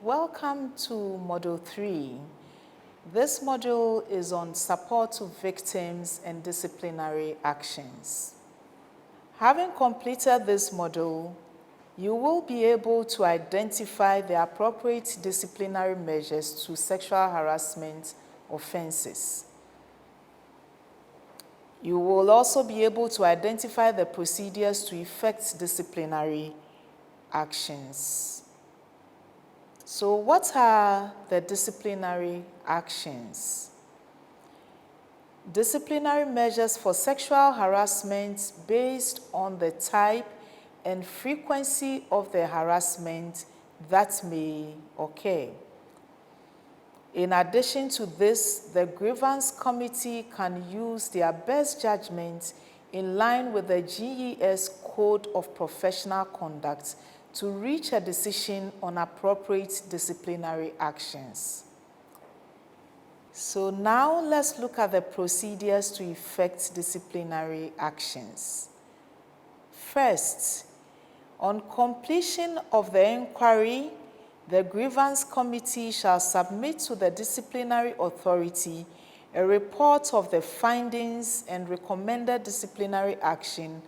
Welcome to Module 3. This module is on support to victims and disciplinary actions. Having completed this module, you will be able to identify the appropriate disciplinary measures to sexual harassment offenses. You will also be able to identify the procedures to effect disciplinary actions. So what are the disciplinary actions? Disciplinary measures for sexual harassment based on the type and frequency of the harassment that may occur. In addition to this, the grievance committee can use their best judgment in line with the GES Code of Professional Conduct to reach a decision on appropriate disciplinary actions. So now let's look at the procedures to effect disciplinary actions. First, on completion of the inquiry, the grievance committee shall submit to the disciplinary authority a report of the findings and recommended disciplinary action,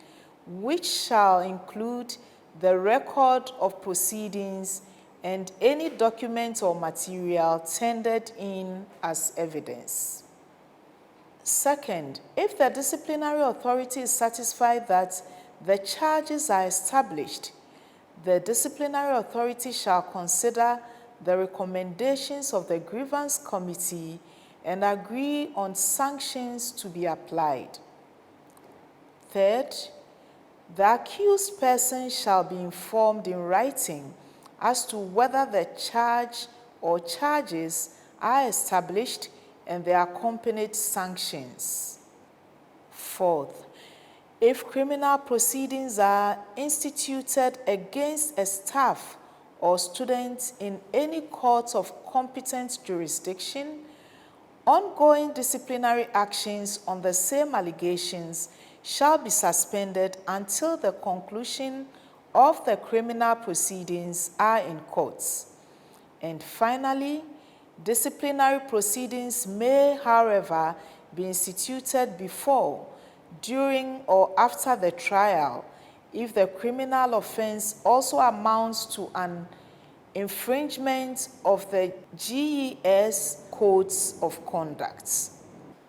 which shall include the record of proceedings and any document or material tendered in as evidence. Second, if the disciplinary authority is satisfied that the charges are established, the disciplinary authority shall consider the recommendations of the grievance committee and agree on sanctions to be applied. Third, the accused person shall be informed in writing as to whether the charge or charges are established and the accompanied sanctions. Fourth, if criminal proceedings are instituted against a staff or student in any court of competent jurisdiction, ongoing disciplinary actions on the same allegations shall be suspended until the conclusion of the criminal proceedings are in courts. And finally, disciplinary proceedings may, however, be instituted before, during, or after the trial if the criminal offense also amounts to an infringement of the GES Codes of Conduct.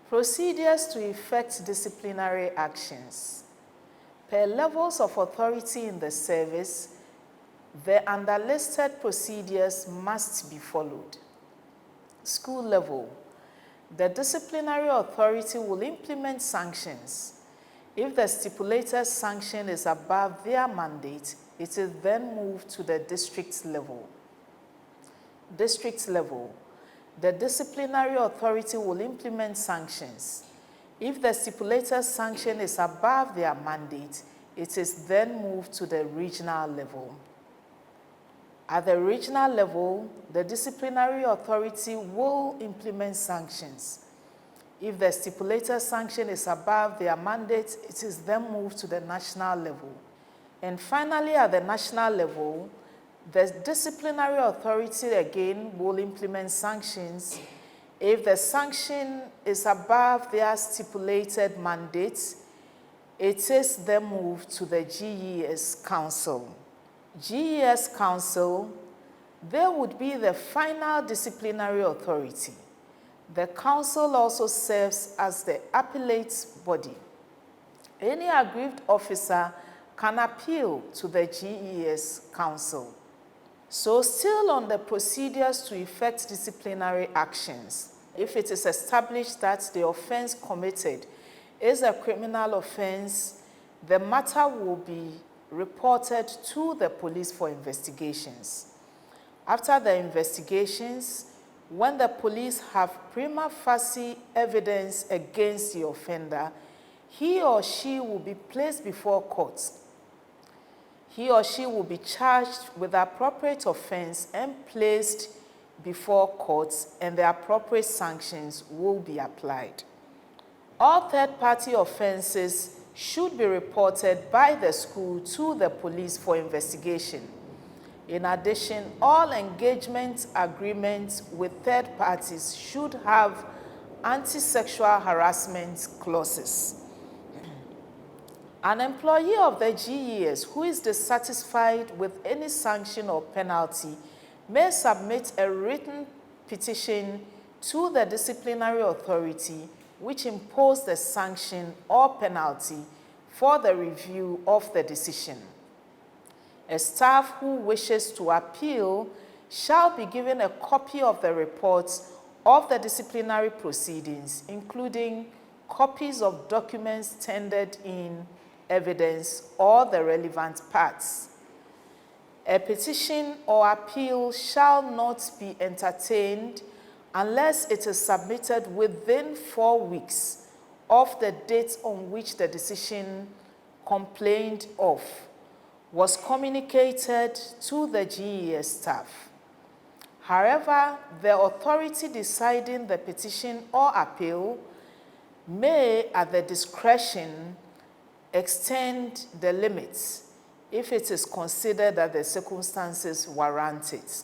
Procedures to effect disciplinary actions. Per levels of authority in the service, the underlisted procedures must be followed. School level, the disciplinary authority will implement sanctions. If the stipulated sanction is above their mandate, it is then moved to the district level. District level, the disciplinary authority will implement sanctions. If the stipulated sanction is above their mandate, it is then moved to the regional level. At the regional level, the disciplinary authority will implement sanctions. If the stipulated sanction is above their mandate, it is then moved to the national level. And finally, at the national level, the disciplinary authority again will implement sanctions. If the sanction is above their stipulated mandate, it is then moved to the GES Council. GES Council, they would be the final disciplinary authority. The council also serves as the appellate body. Any aggrieved officer can appeal to the GES Council. So still on the procedures to effect disciplinary actions, if it is established that the offense committed is a criminal offense, the matter will be reported to the police for investigations. After the investigations, when the police have prima facie evidence against the offender, he or she will be placed before court. He or she will be charged with the appropriate offense and placed before courts, and the appropriate sanctions will be applied. All third-party offenses should be reported by the school to the police for investigation. In addition, all engagement agreements with third parties should have anti-sexual harassment clauses. An employee of the GES who is dissatisfied with any sanction or penalty may submit a written petition to the disciplinary authority which imposed the sanction or penalty for the review of the decision. A staff who wishes to appeal shall be given a copy of the reports of the disciplinary proceedings, including copies of documents tendered in evidence or the relevant parts. A petition or appeal shall not be entertained unless it is submitted within 4 weeks of the date on which the decision complained of was communicated to the GES staff. However, the authority deciding the petition or appeal may, at the discretion, extend the limits if it is considered that the circumstances warrant it.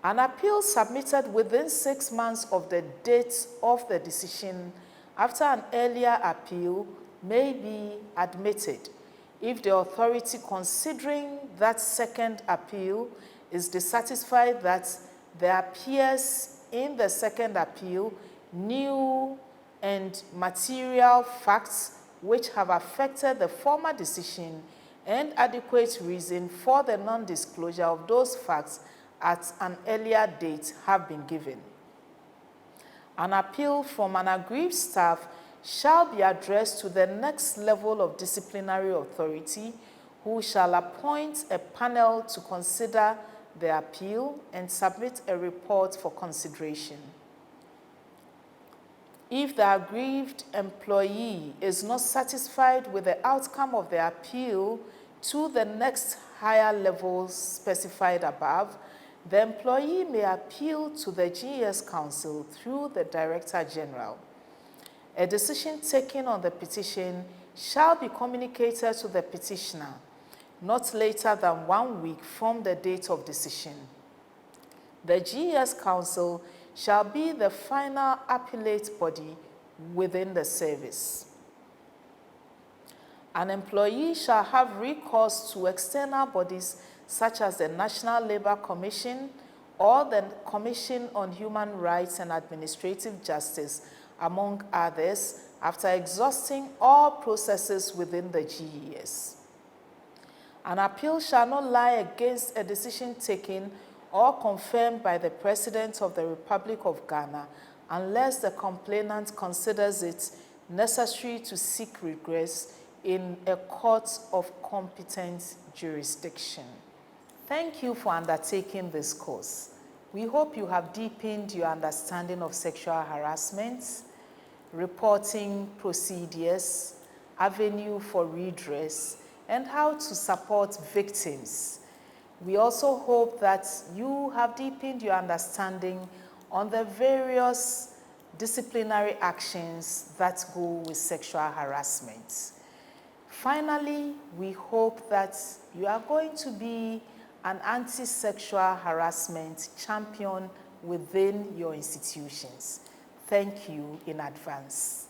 An appeal submitted within 6 months of the date of the decision after an earlier appeal may be admitted if the authority considering that second appeal is dissatisfied that there appears in the second appeal new and material facts which have affected the former decision and adequate reason for the non-disclosure of those facts at an earlier date have been given. An appeal from an aggrieved staff shall be addressed to the next level of disciplinary authority, who shall appoint a panel to consider the appeal and submit a report for consideration. If the aggrieved employee is not satisfied with the outcome of the appeal to the next higher levels specified above, the employee may appeal to the GES Council through the Director General. A decision taken on the petition shall be communicated to the petitioner not later than 1 week from the date of decision. The GES Council shall be the final appellate body within the service. An employee shall have recourse to external bodies such as the National Labour Commission or the Commission on Human Rights and Administrative Justice, among others, after exhausting all processes within the GES. An appeal shall not lie against a decision taken or confirmed by the President of the Republic of Ghana unless the complainant considers it necessary to seek redress in a court of competent jurisdiction. Thank you for undertaking this course. We hope you have deepened your understanding of sexual harassment, reporting procedures, avenue for redress, and how to support victims. We also hope that you have deepened your understanding on the various disciplinary actions that go with sexual harassment. Finally, we hope that you are going to be an anti-sexual harassment champion within your institutions. Thank you in advance.